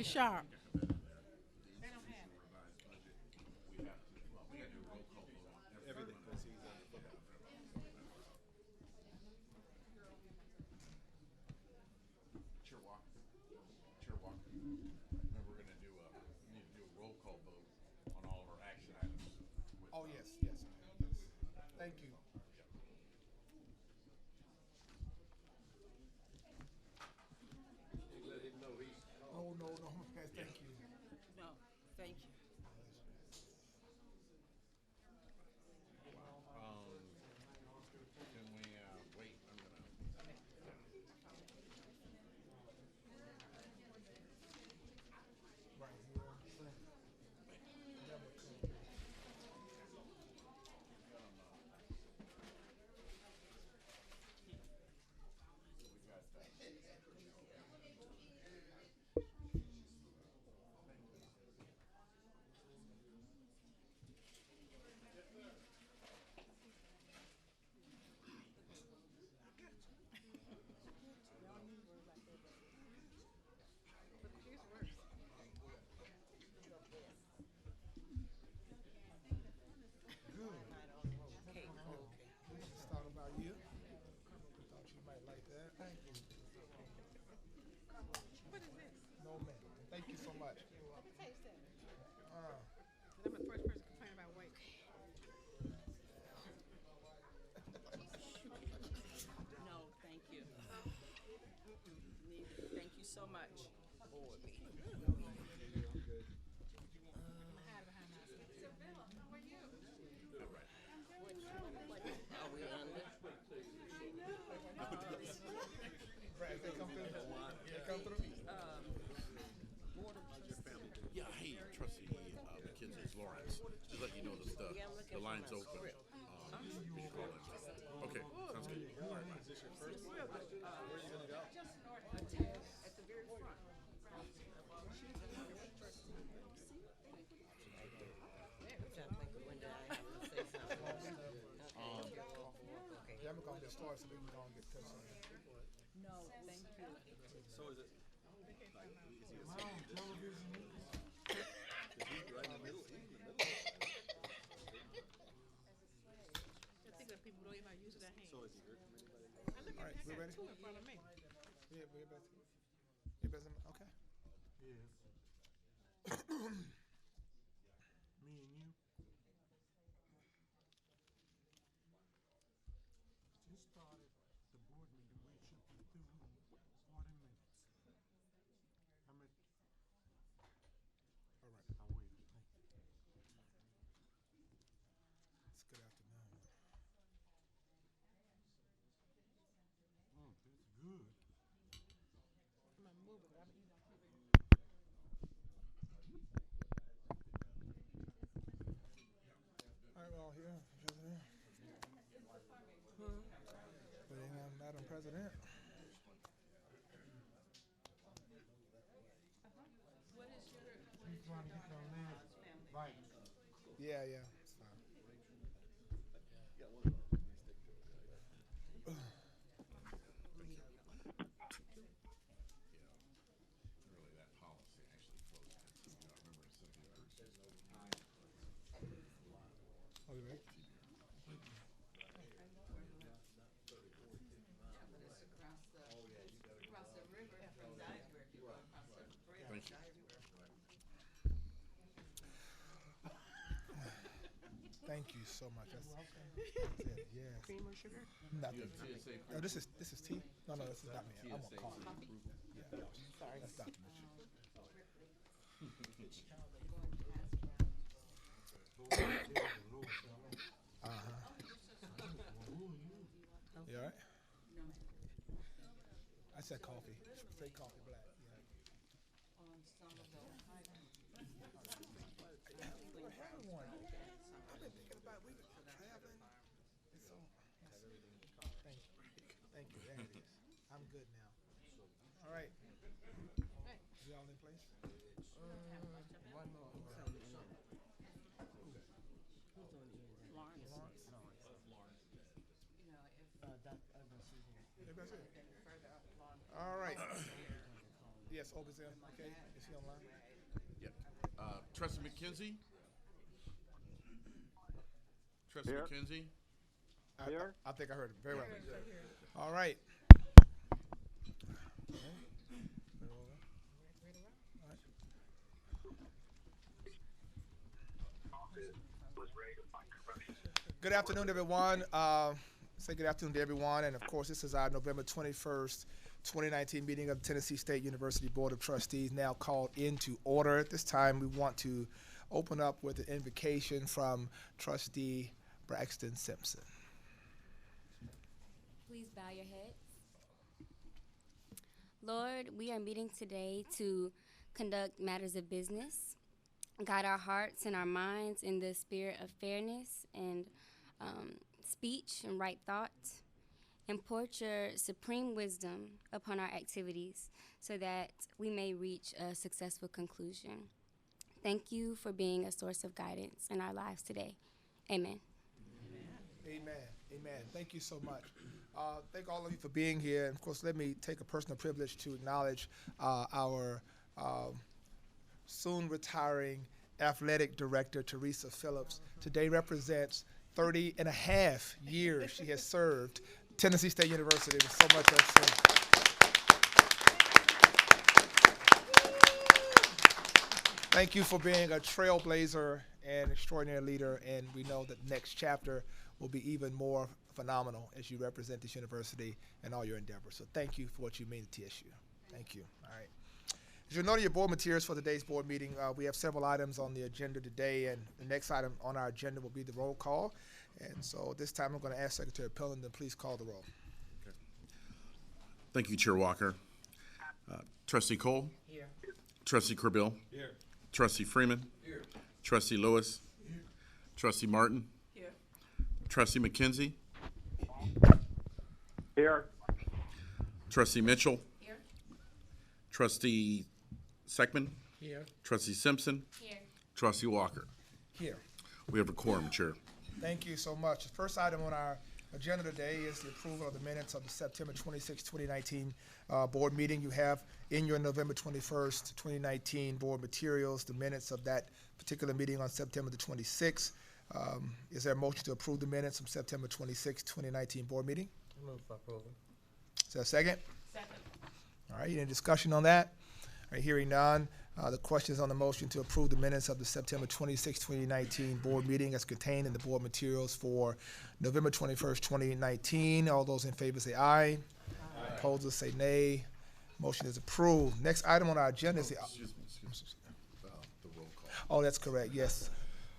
sharp. Everything, because he's on the football. Chair Walker. Chair Walker. Remember, we're gonna do a, we need to do a roll call vote on all of our action items. With, Oh, yes, yes, yes. Thank you. Let him know he's. Oh, no, no, thank you. No, thank you. Can we, wait, I'm gonna. Right here. Never come. Good. Just thought about you. Thought you might like that. Thank you. What is this? No, man. Thank you so much. Let me taste that. Uh, I'm the first person complaining about weight. No, thank you. Thank you so much. Brad, they come through. They come through. Yeah, hey, Trustee McKenzie, it's Lawrence. Just let you know the line's open. You can call it. Okay, sounds good. All right, bye. Is this your first one? Where are you gonna go? At the very front. Yeah, I'm gonna get started so we can go and get this. No, thank you. So is it? Like, is he a Wow, television. Is he right in the middle? He's in the middle. I think that people don't even use their hands. So is he heard from anybody? I look All right, at we I ready? got two in front of me. Yeah, we're about to. You better. Okay. Yes. Me and you. Just started the board meeting. We should be through in 40 minutes. I'm at. All right. I'll wait. Thank you. It's good afternoon. That's good. I'm gonna move it. I'm gonna eat it. All right, we're all here, President. Madam President. He's trying to get your name right. Yeah, yeah. It's fine. You got one of them. He's taking care of it. Really, that policy actually flows into, remember, city versus. Oh, you ready? Thank you. Thank you so much. That's it. Yes. Cream or sugar? Nothing. TSA Oh, this is tea? No, this is not me. I want TSA coffee. approval. Yeah, no, Sorry. that's Dr. Mitchell. You all right? I said coffee. Straight coffee black. Yeah. I've never had one. I've been thinking about we traveling. It's so. Thank you. Thank you. There it is. I'm good now. All right. You all in place? One more. Lawrence. Maybe that's it. All right. Yes, Yes, Olga's in. Okay, is she online? Yeah. Trustee McKenzie? Trustee Here. McKenzie? Here. I think I heard it very well. All right. Good afternoon, everyone. Say good afternoon to everyone. And of course, this is our November 21st, 2019 meeting of the Tennessee State University Board of Trustees, now called into order. At this time, we want to open up with an invocation from Trustee Braxton Simpson. Please bow your heads. Lord, we are meeting today to conduct matters of business, guide our hearts and our minds in the spirit of fairness and speech and right thought, and pour your supreme wisdom upon our activities so that we may reach a successful conclusion. Thank you for being a source of guidance in our lives today. Amen. Amen. Amen. Thank you so much. Thank all of you for being here. And of course, let me take a personal privilege to acknowledge our soon retiring athletic director, Teresa Phillips. Today represents 30 and a half years she has served Tennessee State University with so much excellence. Thank you for being a trailblazer and extraordinary leader, and we know that the next chapter will be even more phenomenal as you represent this university and all your endeavors. So thank you for what you mean to TSU. Thank you. All right. As you know, your board materials for today's board meeting, we have several items on the agenda today, and the next item on our agenda will be the roll call. And so this time I'm going to ask Secretary Pillen to please call the roll. Okay. Thank you, Chair Walker. Trustee Cole? Here. Trustee Corbill? Here. Trustee Freeman? Here. Trustee Lewis? Here. Trustee Martin? Here. Trustee McKenzie? Here. Trustee Mitchell? Here. Trustee Seckman? Here. Trustee Simpson? Here. Trustee Walker? Here. We have a quorum, Chair. Thank you so much. The first item on our agenda today is the approval of the minutes of the September 26, 2019 board meeting. You have in your November 21st, 2019 board materials the minutes of that particular meeting on September the 26th. Is there a motion to approve the minutes from September 26, 2019 board meeting? Move for approval. Is there a second? Second. All right, any discussion on that? All right, hearing none. The question is on the motion to approve the minutes of the September 26, 2019 board meeting as contained in the board materials for November 21st, 2019. All those in favor say aye. Opposers say nay. Motion is approved. Next item on our agenda is the roll call. oh, that's correct. Yes.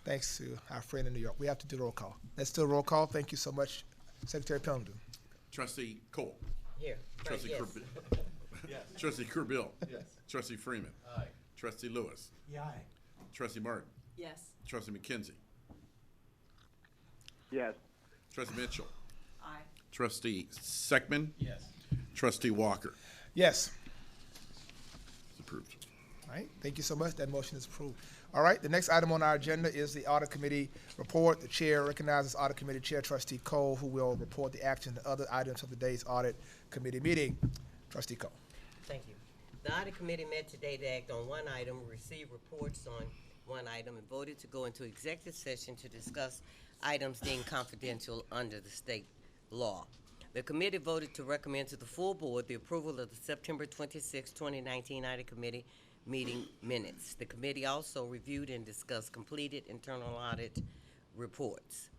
Thanks to our friend in New York. We have to do roll call. Let's do a roll call. Thank you so much, Secretary Pendleton. Trustee Cole? Here. Trustee Yes. Corbill? Yes. Trustee Corbill? Yes. Trustee Freeman? Aye. Trustee Lewis? Yeah. Trustee Martin? Yes. Trustee McKenzie? Yes. Trustee Mitchell? Aye. Trustee Seckman? Yes. Trustee Walker? Yes. It's approved. All right, thank you so much. That motion is approved. All right, the next item on our agenda is the Audit Committee report. The Chair recognizes Audit Committee Chair Trustee Cole, who will report the action and other items of today's Audit Committee meeting. Trustee Cole. Thank you. The audit committee met today to act on one item, receive reports on one item, and voted to go into executive session to discuss items deemed confidential under the state law. The committee voted to recommend to the full board the approval of the September 26, 2019 audit committee meeting minutes. The committee also reviewed and discussed completed internal audit reports.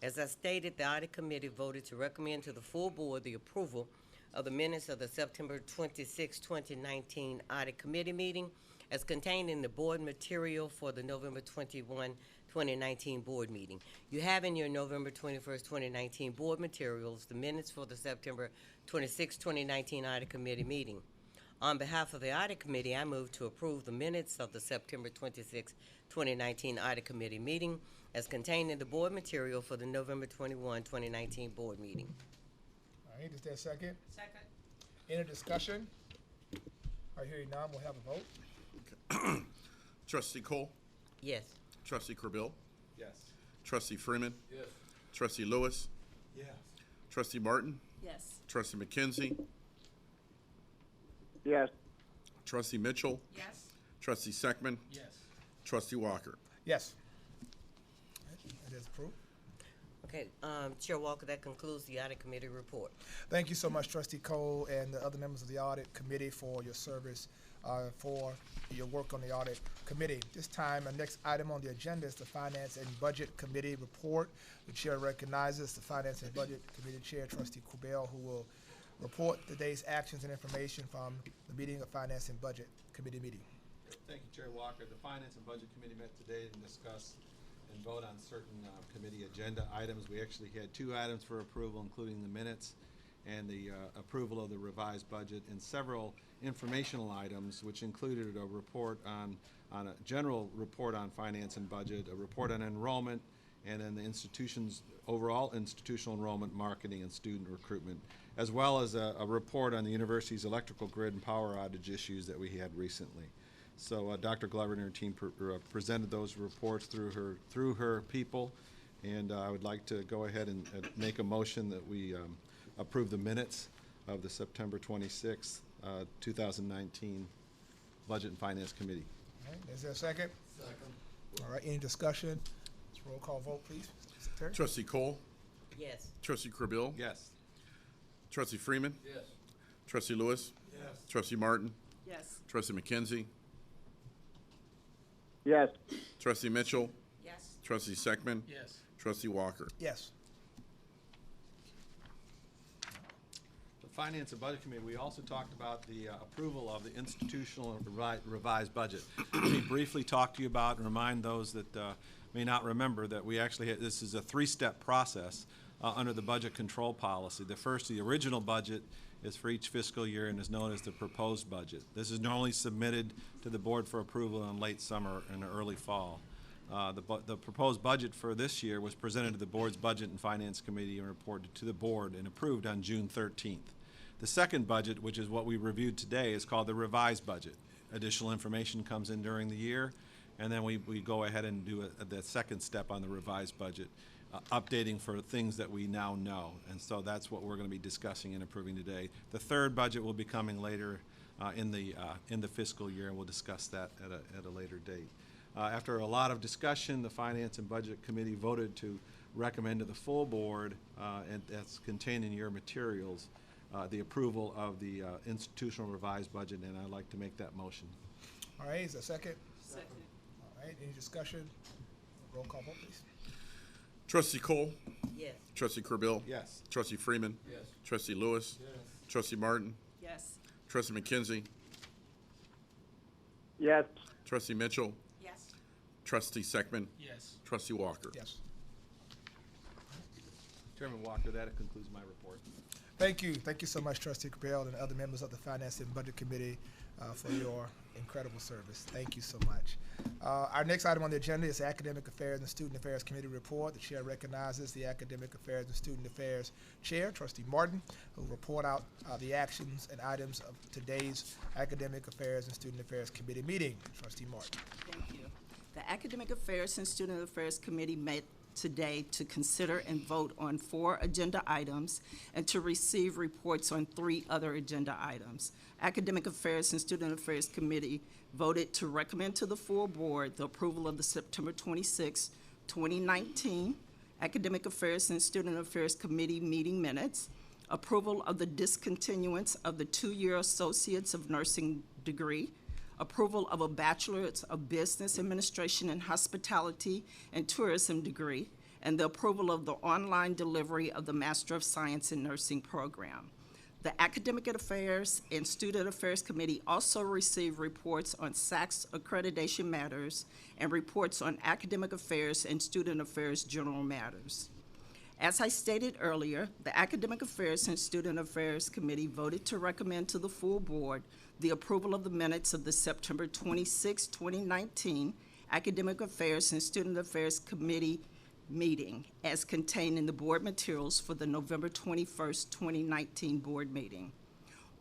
As I stated, the audit committee voted to recommend to the full board the approval of the minutes of the September 26, 2019 audit committee meeting as contained in the board material for the November 21, 2019 board meeting. You have in your November 21st, 2019 board materials the minutes for the September 26, 2019 audit committee meeting. On behalf of the audit committee, I move to approve the minutes of the September 26, 2019 audit committee meeting as contained in the board material for the November 21, 2019 board meeting. All right, is there a second? Second. Any discussion? All right, hearing none, we'll have a vote. Trustee Cole? Yes. Trustee Corbill? Yes. Trustee Freeman? Yes. Trustee Lewis? Yes. Trustee Martin? Yes. Trustee McKenzie? Yes. Trustee Mitchell, Yes. Trustee Seckman, Yes. Trustee Walker. Yes. It is approved. Okay, Chair Walker, that concludes the audit committee report. Thank you so much, Trustee Cole, and the other members of the audit committee for your service, for your work on the audit committee. This time, our next item on the agenda is the Finance and Budget Committee report. The chair recognizes the Finance and Budget Committee Chair, Trustee Kubel, who will report today's actions and information from the meeting of Finance and Budget Committee meeting. Thank you, Chair Walker. The Finance and Budget Committee met today to discuss and vote on certain committee agenda items. We actually had 2 items for approval, including the minutes and the approval of the revised budget, and several informational items, which included a report on a general report on finance and budget, a report on enrollment, and then the institution's overall institutional enrollment, marketing, and student recruitment, as well as a report on the university's electrical grid and power outage issues that we had recently. So Dr. Glover and her team presented those reports through her people, and I would like to go ahead and make a motion that we approve the minutes of the September 26th, 2019 Budget and Finance Committee. All right, is there a second? Second. All right, any discussion? Roll call vote, please. Secretary? Trustee Cole, Yes. Trustee Krabil, Yes. Trustee Freeman, Yes. Trustee Lewis, Yes. Trustee Martin, Yes. Trustee McKenzie, Yes. Trustee Mitchell, Yes. Trustee Seckman, Yes. Trustee Walker. Yes. The Finance and Budget Committee, we also talked about the approval of the institutional revised budget. Let me briefly talk to you about and remind those that may not remember that we actually had, this is a 3-step process under the budget control policy. The first, the original budget, is for each fiscal year and is known as the proposed budget. This is normally submitted to the board for approval in late summer and early fall. The proposed budget for this year was presented to the board's Budget and Finance Committee and reported to the board and approved on June 13th. The second budget, which is what we reviewed today, is called the revised budget. Additional information comes in during the year, and then we go ahead and do the second step on the revised budget, updating for things that we now know. And so that's what we're going to be discussing and approving today. The third budget will be coming later in the fiscal year, and we'll discuss that at a later date. After a lot of discussion, the Finance and Budget Committee voted to recommend to the full board, and that's contained in your materials, the approval of the institutional revised budget, and I'd like to make that motion. All right, is there a second? Second. All right, any discussion? Roll call vote, please. Trustee Cole, Yes. Trustee Krabil, Yes. Trustee Freeman, Yes. Trustee Lewis, Yes. Trustee Martin, Yes. Trustee McKenzie, Yes. Trustee Mitchell, Yes. Trustee Seckman, Yes. Trustee Walker. Yes. Chairman Walker, that concludes my report. Thank you. Thank you so much, Trustee Capel and other members of the Finance and Budget Committee for your incredible service. Thank you so much. Our next item on the agenda is the Academic Affairs and Student Affairs Committee report. The chair recognizes the Academic Affairs and Student Affairs Chair, Trustee Martin, who will report out the actions and items of today's Academic Affairs and Student Affairs Committee meeting. Trustee Martin. Thank you. The Academic Affairs and Student Affairs Committee met today to consider and vote on 4 agenda items and to receive reports on 3 other agenda items. Academic Affairs and Student Affairs Committee voted to recommend to the full board the approval of the September 26, 2019 Academic Affairs and Student Affairs Committee meeting minutes, approval of the discontinuance of the 2-year Associates of Nursing degree, approval of a Bachelor's of Business Administration and Hospitality and Tourism degree, and the approval of the online delivery of the Master of Science in Nursing program. The Academic Affairs and Student Affairs Committee also received reports on SACS accreditation matters and reports on academic affairs and student affairs general matters. As I stated earlier, the Academic Affairs and Student Affairs Committee voted to recommend to the full board the approval of the minutes of the September 26, 2019 Academic Affairs and Student Affairs Committee meeting as contained in the board materials for the November 21st, 2019 board meeting.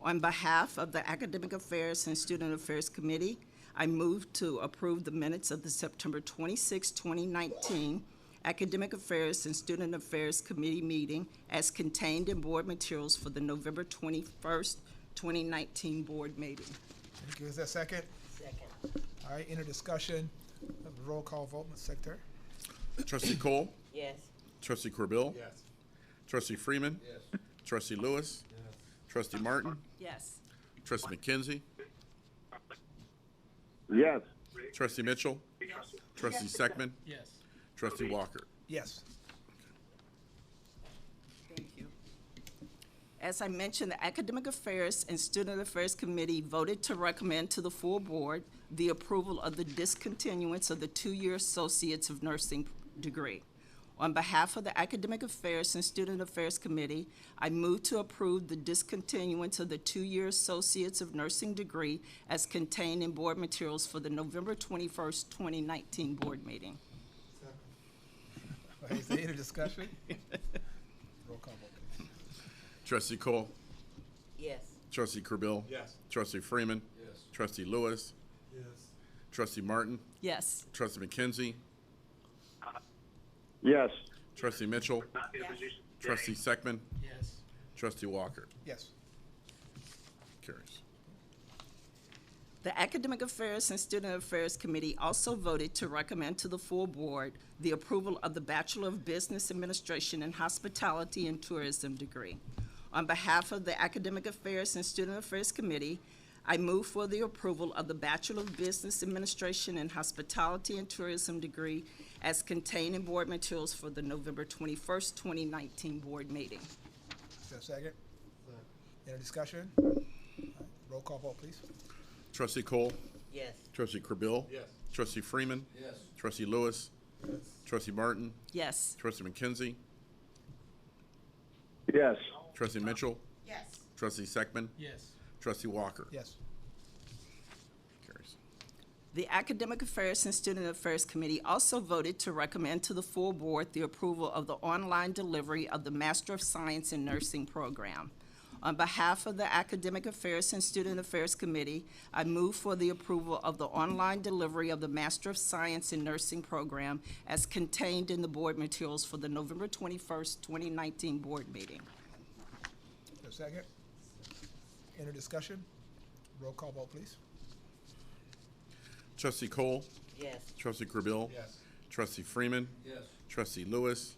On behalf of the Academic Affairs and Student Affairs Committee, I move to approve the minutes of the September 26, 2019 Academic Affairs and Student Affairs Committee meeting as contained in board materials for the November 21st, 2019 board meeting. Thank you. Is there a second? Second. All right, any discussion? Roll call vote, Ms. Secretary. Trustee Cole? Yes. Trustee Corbill? Yes. Trustee Freeman? Yes. Trustee Lewis? Trustee Martin? Yes. Trustee McKenzie? Yes. Trustee Mitchell? Trustee Seckman? Yes. Trustee Walker? Yes. Thank you. As I mentioned, the Academic Affairs and Student Affairs Committee voted to recommend to the full board the approval of the discontinuance of the two-year Associates of Nursing degree. On behalf of the Academic Affairs and Student Affairs Committee, I move to approve the discontinuance of the two-year Associates of Nursing degree as contained in board materials for the November 21st, 2019 board meeting. All right, is there any discussion? Roll call vote, please. Trustee Cole? Yes. Trustee Corbill? Yes. Trustee Freeman? Yes. Trustee Lewis? Yes. Trustee Martin? Yes. Trustee McKenzie? Yes. Trustee Mitchell? Trustee Seckman? Yes. Trustee Walker? Yes. Carries. The Academic Affairs and Student Affairs Committee also voted to recommend to the full board the approval of the Bachelor of Business Administration in Hospitality and Tourism degree. On behalf of the Academic Affairs and Student Affairs Committee, I move for the approval of the Bachelor of Business Administration in Hospitality and Tourism degree as contained in board materials for the November 21st, 2019 board meeting. Is there a second? Any discussion? All right, roll call vote, please. Trustee Cole? Yes. Trustee Corbill? Yes. Trustee Freeman? Yes. Trustee Lewis? Trustee Martin? Yes. Trustee McKenzie? Yes. Trustee Mitchell? Yes. Trustee Seckman? Yes. Trustee Walker? Yes. Carries. The Academic Affairs and Student Affairs Committee also voted to recommend to the full board the approval of the online delivery of the Master of Science in Nursing program. On behalf of the Academic Affairs and Student Affairs Committee, I move for the approval of the online delivery of the Master of Science in Nursing program as contained in the board materials for the November 21st, 2019 board meeting. Is there a second? Any discussion? Roll call vote, please. Trustee Cole? Yes. Trustee Corbill? Yes. Trustee Freeman? Yes. Trustee Lewis?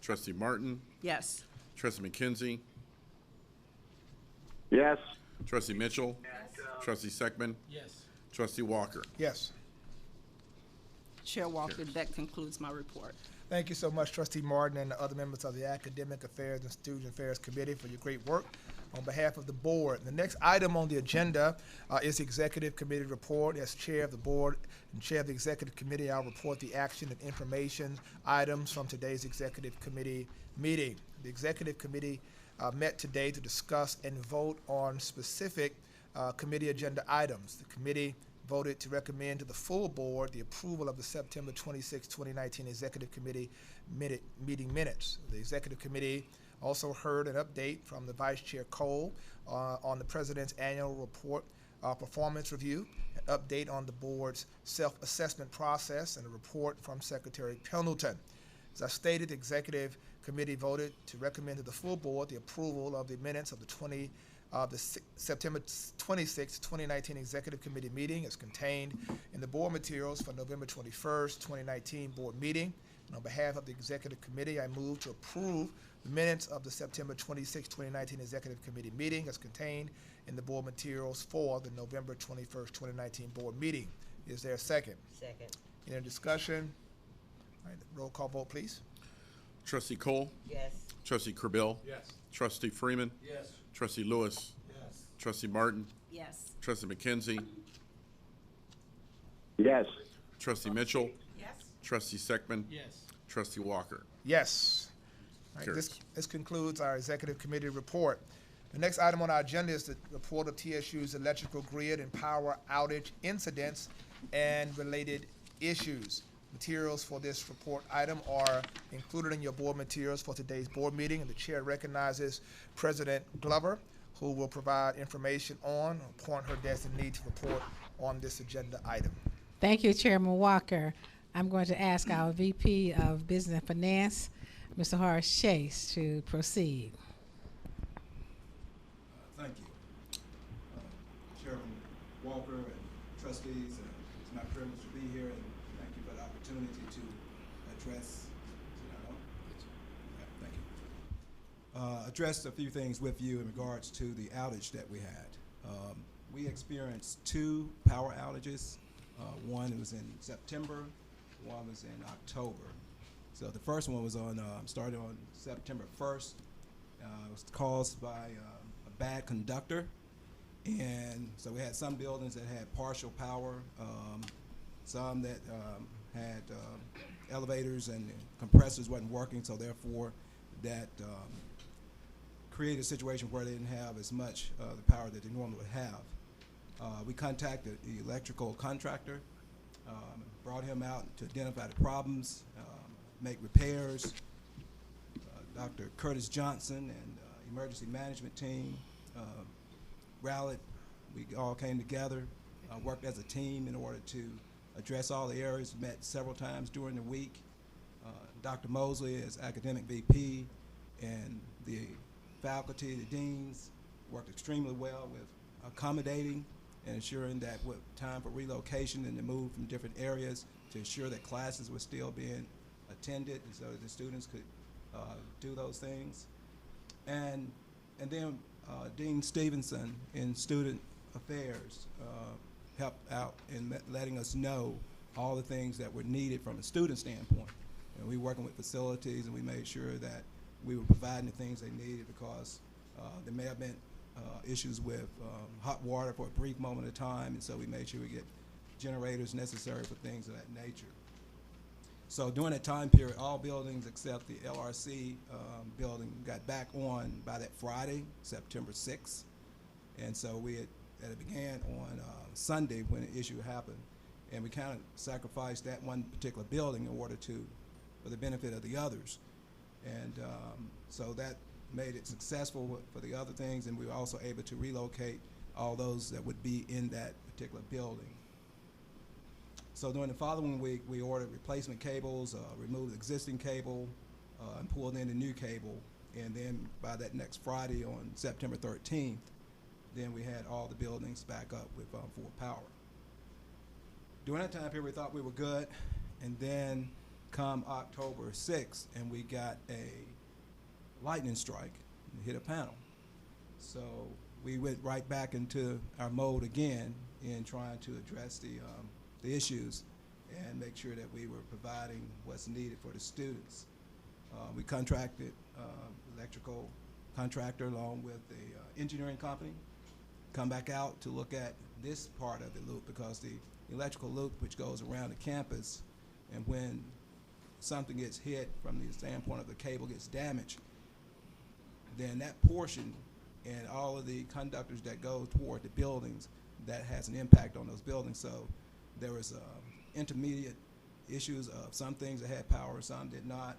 Trustee Martin? Yes. Trustee McKenzie? Yes. Trustee Mitchell? Trustee Seckman? Yes. Trustee Walker? Yes. Chair Walker, that concludes my report. Thank you so much, Trustee Martin and the other members of the Academic Affairs and Student Affairs Committee for your great work on behalf of the board. The next item on the agenda is the Executive Committee report. As Chair of the Board and Chair of the Executive Committee, I'll report the action and information items from today's Executive Committee meeting. The Executive Committee met today to discuss and vote on specific committee agenda items. The committee voted to recommend to the full board the approval of the September 26, 2019 Executive Committee meeting minutes. The Executive Committee also heard an update from the Vice Chair Cole on the President's annual report performance review, an update on the board's self-assessment process, and a report from Secretary Pendleton. As I stated, the Executive Committee voted to recommend to the full board the approval of the minutes of the September 26, 2019 Executive Committee meeting as contained in the board materials for November 21st, 2019 board meeting. And on behalf of the Executive Committee, I move to approve the minutes of the September 26, 2019 Executive Committee meeting as contained in the board materials for the November 21st, 2019 board meeting. Is there a second? Second. Any discussion? All right, roll call vote, please. Trustee Cole? Yes. Trustee Corbill? Yes. Trustee Freeman? Yes. Trustee Lewis? Yes. Trustee Martin? Yes. Trustee McKenzie? Yes. Trustee Mitchell? Yes. Trustee Seckman? Yes. Trustee Walker? Yes. All right, Carries. this concludes our Executive Committee report. The next item on our agenda is the report of TSU's electrical grid and power outage incidents and related issues. Materials for this report item are included in your board materials for today's board meeting, and the chair recognizes President Glover, who will provide information on, or appoint her designee to report on this agenda item. Thank you, Chairman Walker. I'm going to ask our VP of Business and Finance, Mr. Horace Chase, to proceed. Thank you. Chairman Walker and trustees. It's my privilege to be here, and thank you for the opportunity to address. Thank you. Address a few things with you in regards to the outage that we had. We experienced 2 power outages. One was in September, one was in October. So the first one was started on September 1st. It was caused by a bad conductor. And so we had some buildings that had partial power, some that had elevators and compressors wasn't working, so therefore that created a situation where they didn't have as much the power that they normally would have. We contacted the electrical contractor, brought him out to identify the problems, make repairs. Dr. Curtis Johnson and emergency management team rallied. We all came together, worked as a team in order to address all the areas, met several times during the week. Dr. Mosley as academic VP and the faculty, the deans, worked extremely well with accommodating and ensuring that with time for relocation and the move from different areas to ensure that classes were still being attended and so that the students could do those things. And then Dean Stevenson in Student Affairs helped out in letting us know all the things that were needed from a student standpoint. And we were working with facilities, and we made sure that we were providing the things they needed because there may have been issues with hot water for a brief moment of time, and so we made sure we get generators necessary for things of that nature. So during that time period, all buildings except the LRC building got back on by that Friday, September 6th. And so it began on Sunday when the issue happened. And we kind of sacrificed that one particular building in order for the benefit of the others. And so that made it successful for the other things, and we were also able to relocate all those that would be in that particular building. So during the following week, we ordered replacement cables, removed the existing cable, and pulled in the new cable. And then by that next Friday on September 13th, then we had all the buildings back up with full power. During that time period, we thought we were good. And then come October 6th, and we got a lightning strike and hit a panel. So we went right back into our mode again in trying to address the issues and make sure that we were providing what's needed for the students. We contracted electrical contractor along with the engineering company, come back out to look at this part of the loop because the electrical loop which goes around the campus, and when something gets hit from the standpoint of the cable gets damaged, then that portion and all of the conductors that go toward the buildings, that has an impact on those buildings. So there was intermediate issues of some things that had power, some did not,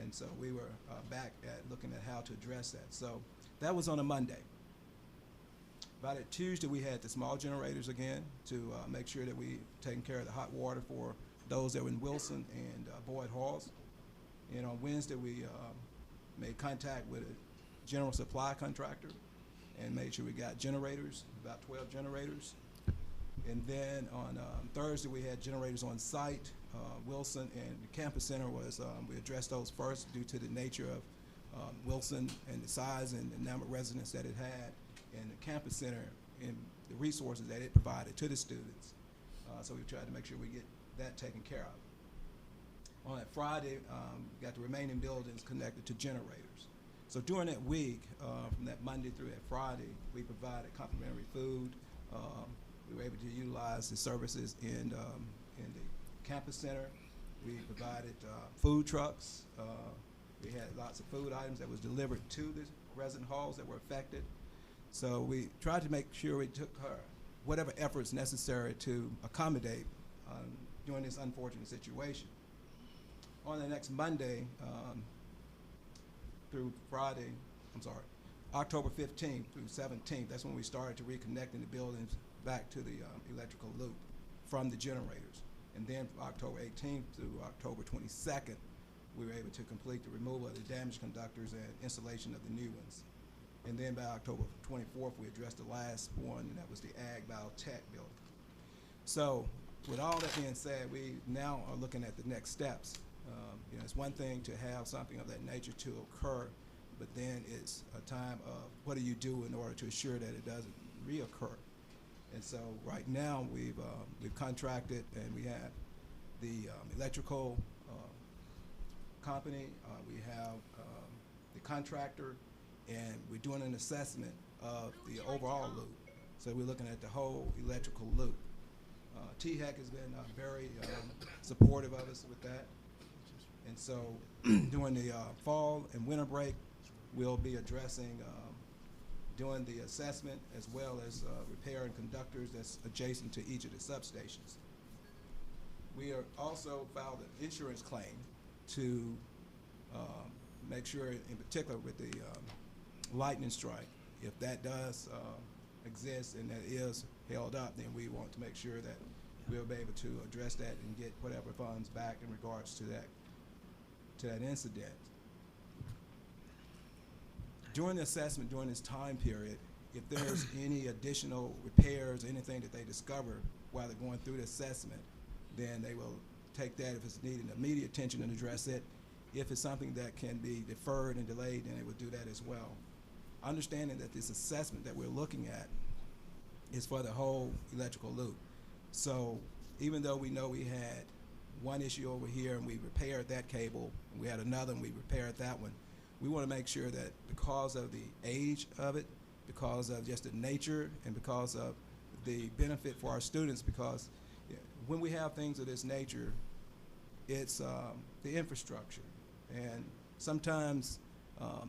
and so we were back at looking at how to address that. So that was on a Monday. About a Tuesday, we had the small generators again to make sure that we taking care of the hot water for those that were in Wilson and Boyd Halls. And on Wednesday, we made contact with a general supply contractor and made sure we got generators, about 12 generators. And then on Thursday, we had generators on site. Wilson and the campus center was, we addressed those first due to the nature of Wilson and the size and the number of residents that it had, and the campus center and the resources that it provided to the students. So we tried to make sure we get that taken care of. On that Friday, we got the remaining buildings connected to generators. So during that week, from that Monday through that Friday, we provided complimentary food. We were able to utilize the services in the campus center. We provided food trucks. We had lots of food items that was delivered to the resident halls that were affected. So we tried to make sure we took whatever efforts necessary to accommodate during this unfortunate situation. On the next Monday through Friday, October 15th through 17th, that's when we started to reconnect in the buildings back to the electrical loop from the generators. And then from October 18th through October 22nd, we were able to complete the removal of the damaged conductors and installation of the new ones. And then by October 24th, we addressed the last one, and that was the Ag Biotech building. So with all that being said, we now are looking at the next steps. You know, it's one thing to have something of that nature to occur, but then it's a time of what do you do in order to assure that it doesn't reoccur. And so right now we've contracted, and we have the electrical company, we have the contractor, and we're doing an assessment of the overall loop. So we're looking at the whole electrical loop. THEC has been very supportive of us with that. And so during the fall and winter break, we'll be addressing doing the assessment as well as repairing conductors that's adjacent to each of the substations. We are also filed an insurance claim to make sure, in particular with the lightning strike, if that does exist and that is held up, then we want to make sure that we'll be able to address that and get whatever funds back in regards to that incident. During the assessment, during this time period, if there's any additional repairs, anything that they discover while they're going through the assessment, then they will take that if it's needed immediate attention and address it. If it's something that can be deferred and delayed, then they would do that as well. Understanding that this assessment that we're looking at is for the whole electrical loop. So even though we know we had one issue over here and we repaired that cable, and we had another and we repaired that one, we want to make sure that because of the age of it, because of just the nature, and because of the benefit for our students, because when we have things of this nature, it's the infrastructure. And sometimes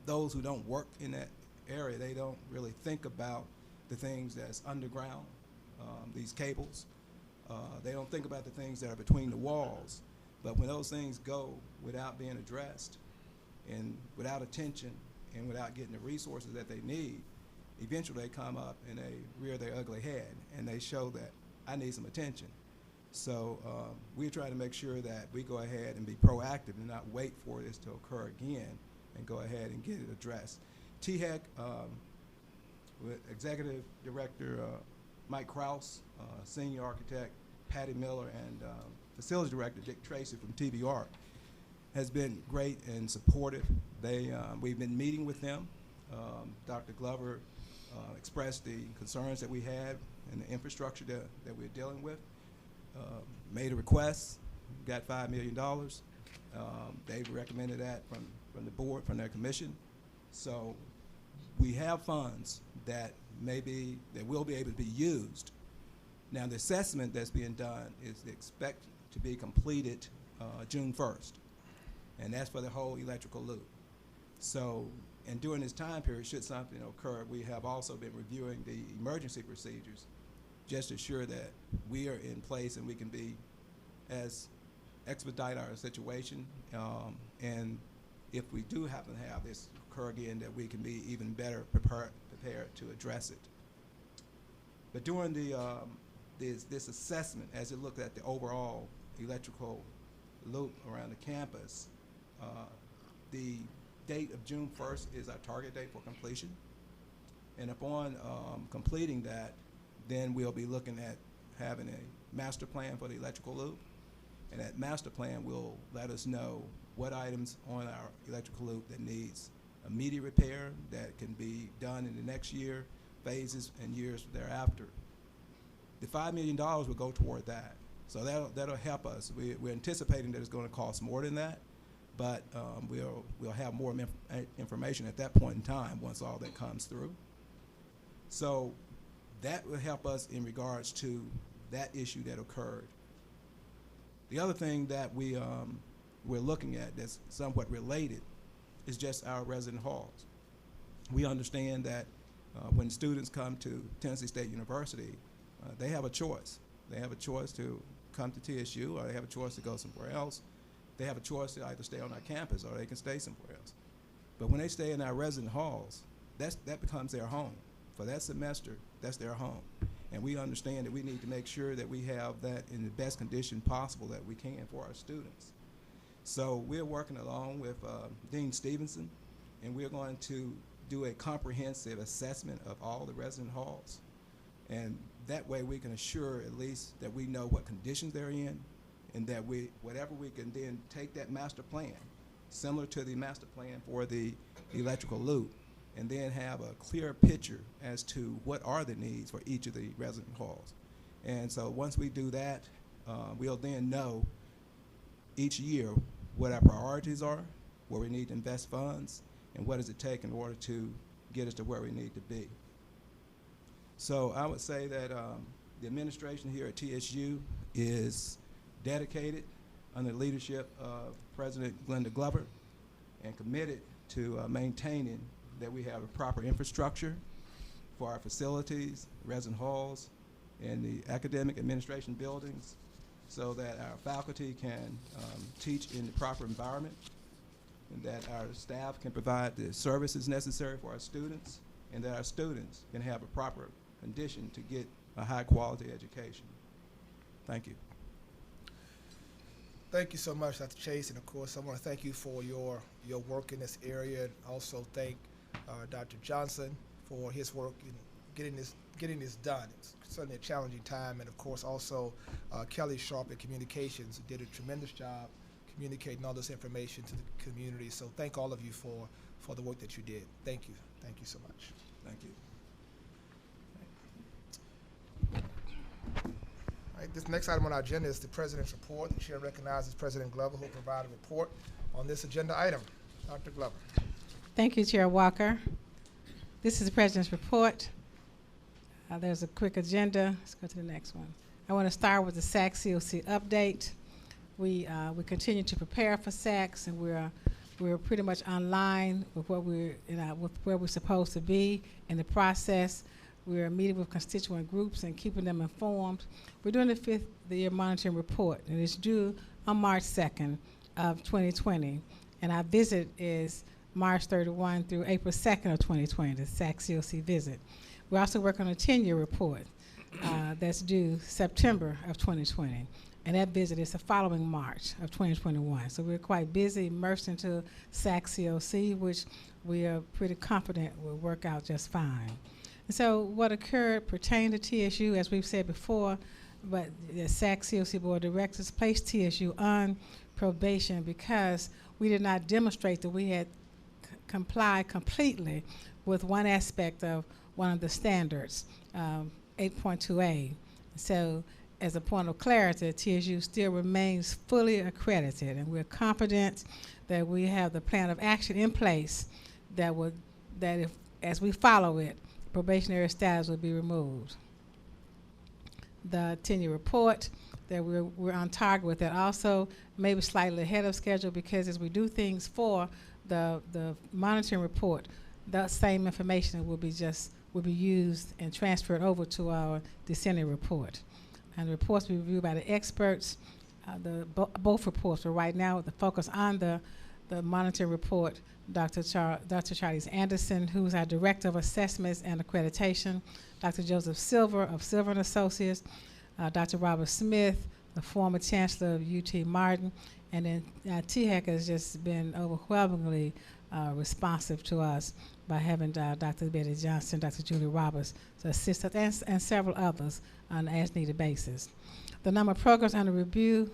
those who don't work in that area, they don't really think about the things that's underground, these cables. They don't think about the things that are between the walls. But when those things go without being addressed and without attention and without getting the resources that they need, eventually they come up and they rear their ugly head and they show that I need some attention. So we're trying to make sure that we go ahead and be proactive and not wait for this to occur again, and go ahead and get it addressed. THEC, with Executive Director Mike Krause, Senior Architect Patty Miller, and Facilities Director Dick Tracy from TBR, has been great and supportive. We've been meeting with them. Dr. Glover expressed the concerns that we had and the infrastructure that we're dealing with. Made a request, got $5 million. They've recommended that from the board, from their commission. So we have funds that will be able to be used. Now the assessment that's being done is expected to be completed June 1st, and that's for the whole electrical loop. So, and during this time period, should something occur, we have also been reviewing the emergency procedures just to ensure that we are in place and we can be expedite our situation, and if we do happen to have this occur again, that we can be even better prepared to address it. But during this assessment, as it looked at the overall electrical loop around the campus, the date of June 1st is our target date for completion. And upon completing that, then we'll be looking at having a master plan for the electrical loop. And that master plan will let us know what items on our electrical loop that needs immediate repair, that can be done in the next year, phases, and years thereafter. The $5 million will go toward that. So that'll help us. We're anticipating that it's going to cost more than that, but we'll have more information at that point in time once all that comes through. So that will help us in regards to that issue that occurred. The other thing that we're looking at that's somewhat related is just our resident halls. We understand that when students come to Tennessee State University, they have a choice. They have a choice to come to TSU, or they have a choice to go somewhere else. They have a choice to either stay on our campus or they can stay somewhere else. But when they stay in our resident halls, that becomes their home. For that semester, that's their home. And we understand that we need to make sure that we have that in the best condition possible that we can for our students. So we're working along with Dean Stevenson, and we're going to do a comprehensive assessment of all the resident halls. And that way we can assure at least that we know what conditions they're in, and that whatever we can then take that master plan, similar to the master plan for the electrical loop, and then have a clear picture as to what are the needs for each of the resident halls. And so once we do that, we'll then know each year what our priorities are, where we need to invest funds, and what does it take in order to get us to where we need to be. So I would say that the administration here at TSU is dedicated under the leadership of President Glenda Glover and committed to maintaining that we have a proper infrastructure for our facilities, resident halls, and the academic administration buildings, so that our faculty can teach in the proper environment, and that our staff can provide the services necessary for our students, and that our students can have a proper condition to get a high quality education. Thank you. Thank you so much, Dr. Chase, and of course I want to thank you for your work in this area, and also thank Dr. Johnson for his work in getting this done. It's certainly a challenging time, and of course also Kelly Sharp at Communications did a tremendous job communicating all this information to the community. So thank all of you for the work that you did. Thank you so much. Thank you. All right, this next item on our agenda is the President's report. The chair recognizes President Glover, who will provide a report on this agenda item. Dr. Glover. Thank you, Chair Walker. This is the President's report. There's a quick agenda. Let's go to the next one. I want to start with the SAC COC update. We continue to prepare for SACs, and we're pretty much online with what with where we're supposed to be in the process. We're meeting with constituent groups and keeping them informed. We're doing the 5th year monitoring report, and it's due on March 2nd of 2020. And our visit is March 31 through April 2nd of 2020, the SAC COC visit. We're also working on a 10-year report that's due September of 2020. And that visit is the following March of 2021. So we're quite busy, immersed into SAC COC, which we are pretty confident will work out just fine. And so what occurred pertained to TSU, as we've said before, but the SAC COC Board of Directors placed TSU on probation because we did not demonstrate that we had complied completely with one aspect of one of the standards, 8.2A. So as a point of clarity, TSU still remains fully accredited, and we're confident that we have the plan of action in place that if as we follow it, probationary status will be removed. The 10-year report, that we're on target with that also, maybe slightly ahead of schedule, because as we do things for the monitoring report, that same information will be used and transferred over to our dissenting report. And the reports will be reviewed by the experts, both reports, but right now the focus on the monitoring report, Dr. Charles Anderson, who's our Director of Assessments and Accreditation, Dr. Joseph Silver of Silver and Associates, Dr. Robert Smith, the former Chancellor of UT Martin, and then THEC has just been overwhelmingly responsive to us by having Dr. Betty Johnson, Dr. Julie Roberts to assist us, and several others on an as-needed basis. The number of programs under review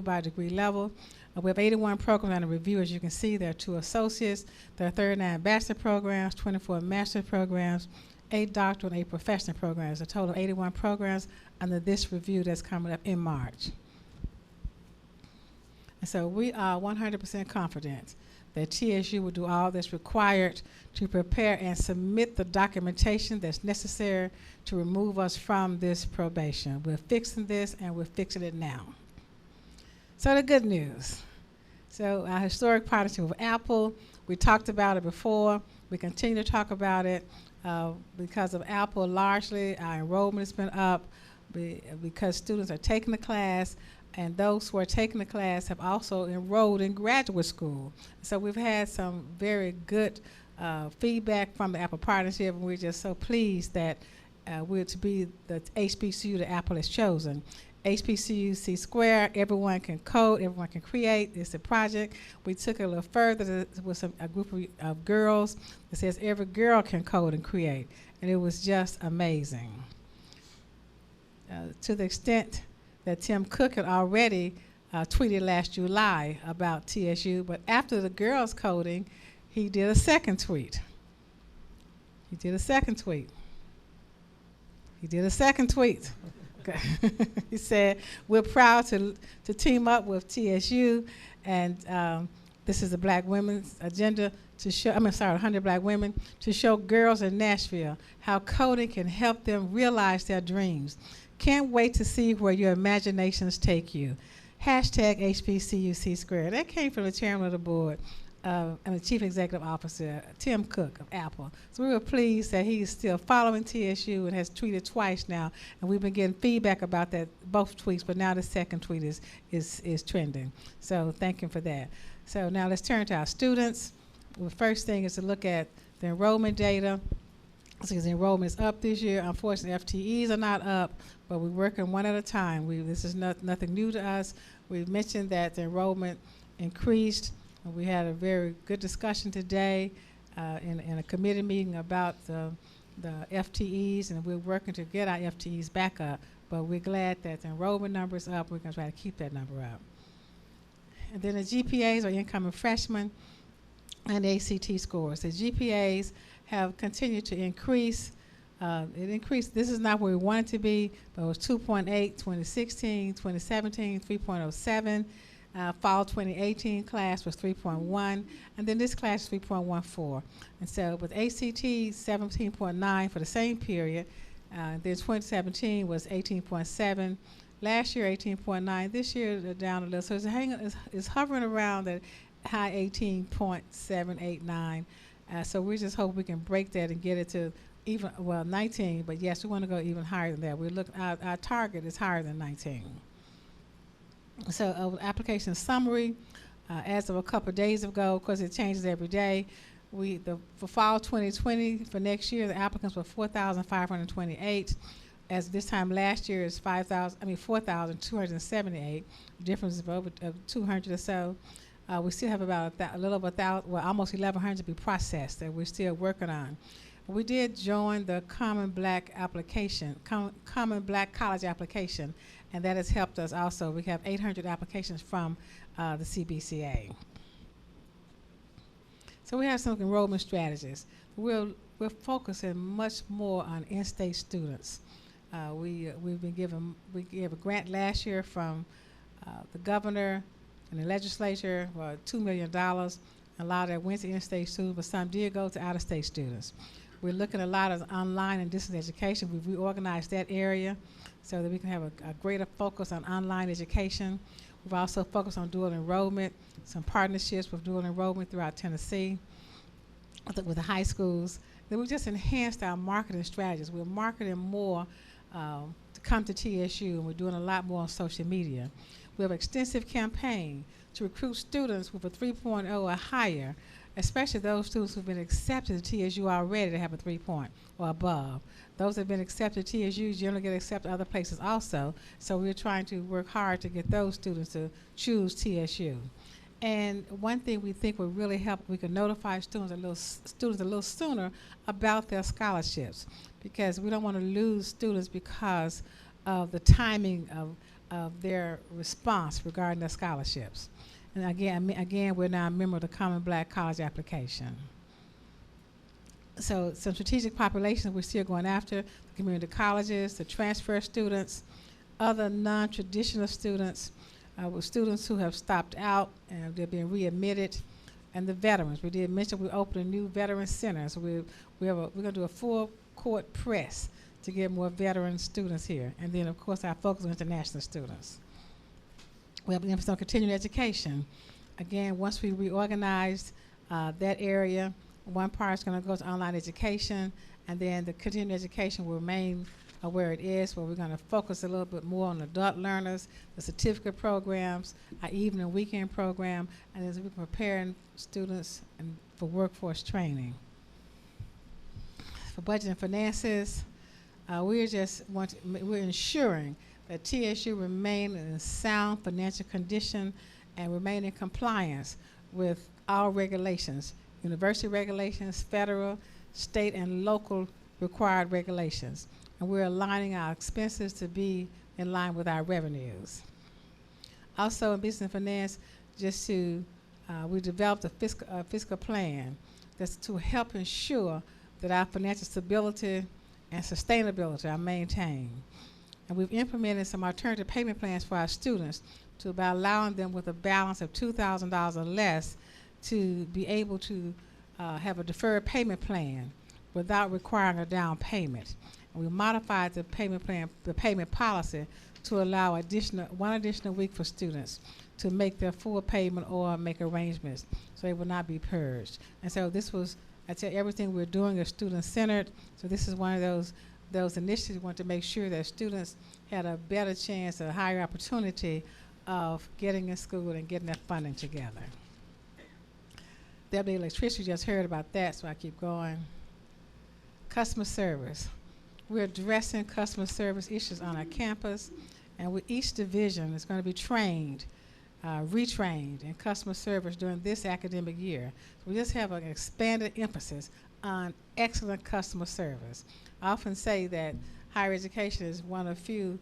by degree level. We have 81 programs under review. As you can see, there are 2 associates. There are 39 bachelor programs, 24 master programs, 8 doctoral and 8 professional programs, a total of 81 programs under this review that's coming up in March. And so we are 100% confident that TSU will do all that's required to prepare and submit the documentation that's necessary to remove us from this probation. We're fixing this, and we're fixing it now. So the good news. So our historic partnership with Apple, we talked about it before. We continue to talk about it. Because of Apple, largely our enrollment has been up because students are taking the class, and those who are taking the class have also enrolled in graduate school. So we've had some very good feedback from the Apple partnership, and we're just so pleased that we're to be the HBCU that Apple has chosen. HBCU C-Square, everyone can code, everyone can create. It's a project. We took it a little further with a group of girls that says every girl can code and create, and it was just amazing. to the extent that Tim Cook had already tweeted last July about TSU, but after the girls' coding, he did a second tweet. He did a second tweet. Okay. He said, "We're proud to team up with TSU, and this is the Black Women's Agenda to show, 100 Black Women, to show girls in Nashville how coding can help them realize their dreams. Can't wait to see where your imaginations take you. Hashtag HBCUC Square." That came from the chairman of the board and the chief executive officer, Tim Cook of Apple. So we were pleased that he is still following TSU and has tweeted twice now. And we've been getting feedback about that, both tweets, but now the second tweet is trending. So thank him for that. So now let's turn to our students. The first thing is to look at the enrollment data. Because the enrollment is up this year. Unfortunately, FTEs are not up, but we're working one at a time. This is nothing new to us. We've mentioned that the enrollment increased. We had a very good discussion today in a committee meeting about the FTEs, and we're working to get our FTEs back up. But we're glad that the enrollment number is up. We're going to try to keep that number up. And then the GPAs, or incoming freshmen, and the ACT scores. The GPAs have continued to increase. It increased. This is not where we want it to be, but it was 2.8, 2016, 2017, 3.07. Fall 2018 class was 3.1, and then this class is 3.14. And so with ACT 17.9 for the same period, then 2017 was 18.7. Last year 18.9. This year they're down a little. So it's hovering around the high 18.789. So we just hope we can break that and get it to even, well, 19. But yes, we want to go even higher than that. We're looking. Our target is higher than 19. So application summary, as of a couple of days ago, because it changes every day, for fall 2020, for next year, the applicants were 4,528. As this time last year is 4,278, difference of over 200 or so. We still have about a little over 1,000, well, almost 1,100 to be processed that we're still working on. We did join the Common Black application, Common Black College application, and that has helped us also. We have 800 applications from the CBCA. So we have some enrollment strategies. We're focusing much more on in-state students. We gave a grant last year from the governor and the legislature for $2 million. A lot of that went to in-state students, but some did go to out-of-state students. We're looking at a lot of online and distance education. We've reorganized that area so that we can have a greater focus on online education. We've also focused on dual enrollment, some partnerships with dual enrollment throughout Tennessee with the high schools. Then we just enhanced our marketing strategies. We're marketing more to come to TSU, and we're doing a lot more on social media. We have an extensive campaign to recruit students with a 3.0 or higher, especially those students who've been accepted to TSU already to have a 3 point or above. Those that have been accepted to TSU generally get accepted other places also, so we're trying to work hard to get those students to choose TSU. And one thing we think will really help, we can notify students a little sooner about their scholarships, because we don't want to lose students because of the timing of their response regarding their scholarships. And again, we're now a member of the Common Black College application. So some strategic populations we're still going after: the community colleges, the transfer students, other non-traditional students, with students who have stopped out and they're being readmitted, and the veterans. We did mention we opened a new veteran center, so we're going to do a full court press to get more veteran students here. And then, of course, our focus on international students. We have an emphasis on continuing education. Again, once we reorganized that area, one part is going to go to online education, and then the continuing education will remain where it is, where we're going to focus a little bit more on adult learners, the certificate programs, our evening and weekend program, and as we're preparing students for workforce training. For budget and finances, we're ensuring that TSU remain in sound financial condition and remain in compliance with all regulations, university regulations, federal, state, and local required regulations. and we're aligning our expenses to be in line with our revenues. Also, in business and finance, we developed a fiscal plan that's to help ensure that our financial stability and sustainability are maintained. And we've implemented some alternative payment plans for our students to about allowing them with a balance of $2,000 or less to be able to have a deferred payment plan without requiring a down payment. And we modified the payment plan, the payment policy, to allow one additional week for students to make their full payment or make arrangements so they will not be purged. And so this was, I tell you, everything we're doing is student-centered. So this is one of those initiatives we want to make sure that students had a better chance, a higher opportunity of getting in school and getting their funding together. There'll be electricity, you just heard about that, so I keep going. Customer service. We're addressing customer service issues on our campus, and with each division is going to be trained, retrained in customer service during this academic year. So we just have an expanded emphasis on excellent customer service. I often say that higher education is one of few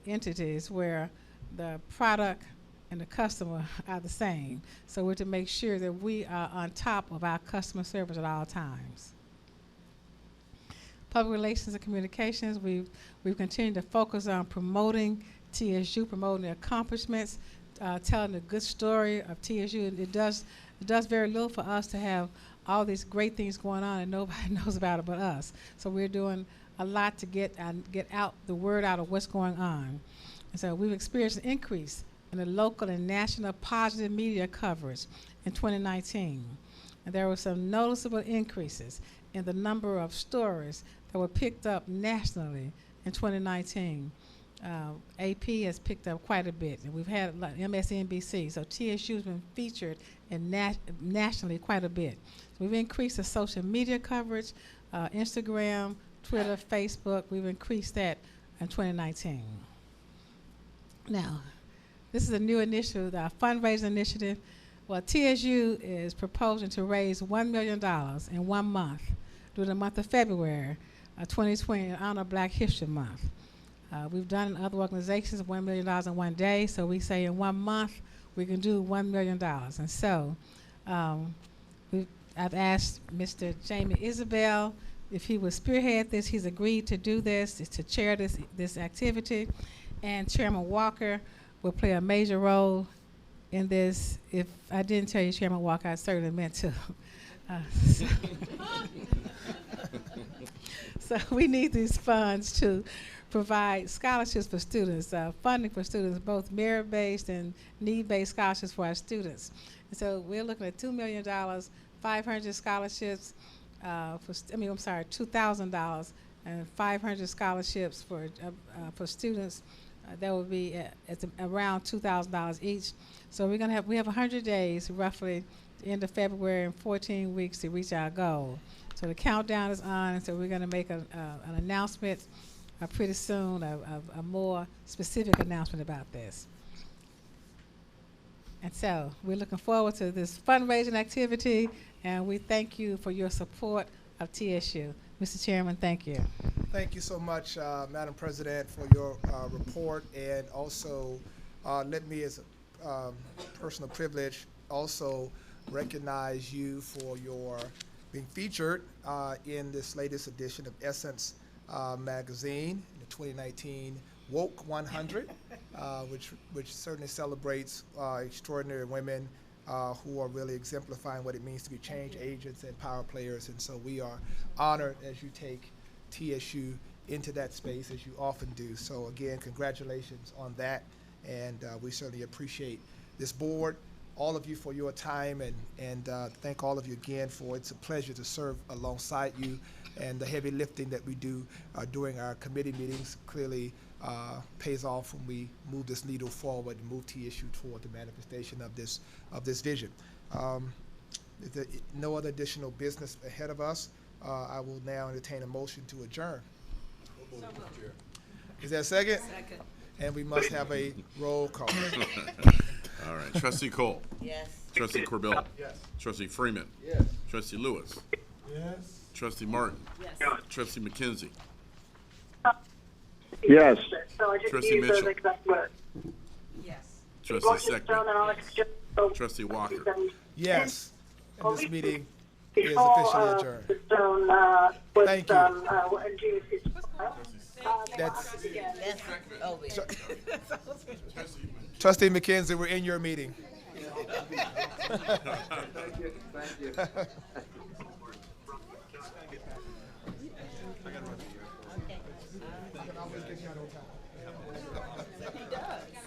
entities where the product and the customer are the same. So we're to make sure that we are on top of our customer service at all times. Public relations and communications, we've continued to focus on promoting TSU, promoting the accomplishments, telling a good story of TSU. It does very little for us to have all these great things going on and nobody knows about it but us. So we're doing a lot to get out the word out of what's going on. And so we've experienced an increase in the local and national positive media coverage in 2019. And there were some noticeable increases in the number of stories that were picked up nationally in 2019. AP has picked up quite a bit, and we've had MSNBC, so TSU has been featured in nationally quite a bit. So we've increased the social media coverage, Instagram, Twitter, Facebook, we've increased that in 2019. Now, this is a new initiative, our fundraising initiative. Well, TSU is proposing to raise $1 million in 1 month during the month of February 2020 in honor of Black History Month. We've done in other organizations $1 million in 1 day, so we say in 1 month we can do $1 million. And so I've asked Mr. Jamie Isabel if he would spearhead this. He's agreed to do this, to chair this activity, and Chairman Walker will play a major role in this. If I didn't tell you, Chairman Walker, I certainly meant to. So we need these funds to provide scholarships for students, funding for students, both merit-based and need-based scholarships for our students. And so we're looking at $2 million, 500 scholarships $2,000 and 500 scholarships for students. That would be at around $2,000 each. So we have 100 days roughly, the end of February, and 14 weeks to reach our goal. So the countdown is on, and so we're going to make an announcement pretty soon, a more specific announcement about this. And so we're looking forward to this fundraising activity, and we thank you for your support of TSU. Mr. Chairman, thank you. Thank you so much, Madam President, for your report, and also let me, as a personal privilege, also recognize you for your being featured in this latest edition of Essence magazine, the 2019 Woke 100, which certainly celebrates extraordinary women who are really exemplifying what it means to be change agents and power players. And so we are honored as you take TSU into that space, as you often do. So again, congratulations on that. And we certainly appreciate this board, all of you for your time, and thank all of you again it's a pleasure to serve alongside you, and the heavy lifting that we do during our committee meetings clearly pays off when we move this needle forward and move TSU toward the manifestation of this vision. If there no other additional business ahead of us, I will now entertain a motion to adjourn. Is there a second? Second. And we must have a roll call. All right, Trustee Cole. Yes. Trustee Corbell. Yes. Trustee Freeman. Yes. Trustee Lewis. Yes. Trustee Martin. Yes. Trustee McKenzie. Yes. So I just Trustee use those Mitchell. exact words. Trustee Seckman. Trustee Walker. Yes. And this meeting is Before, officially adjourned. Stone, was, Thank you. and Julius's, That's That's over. Trustee McKenzie, we're in your meeting. Thank you. He does.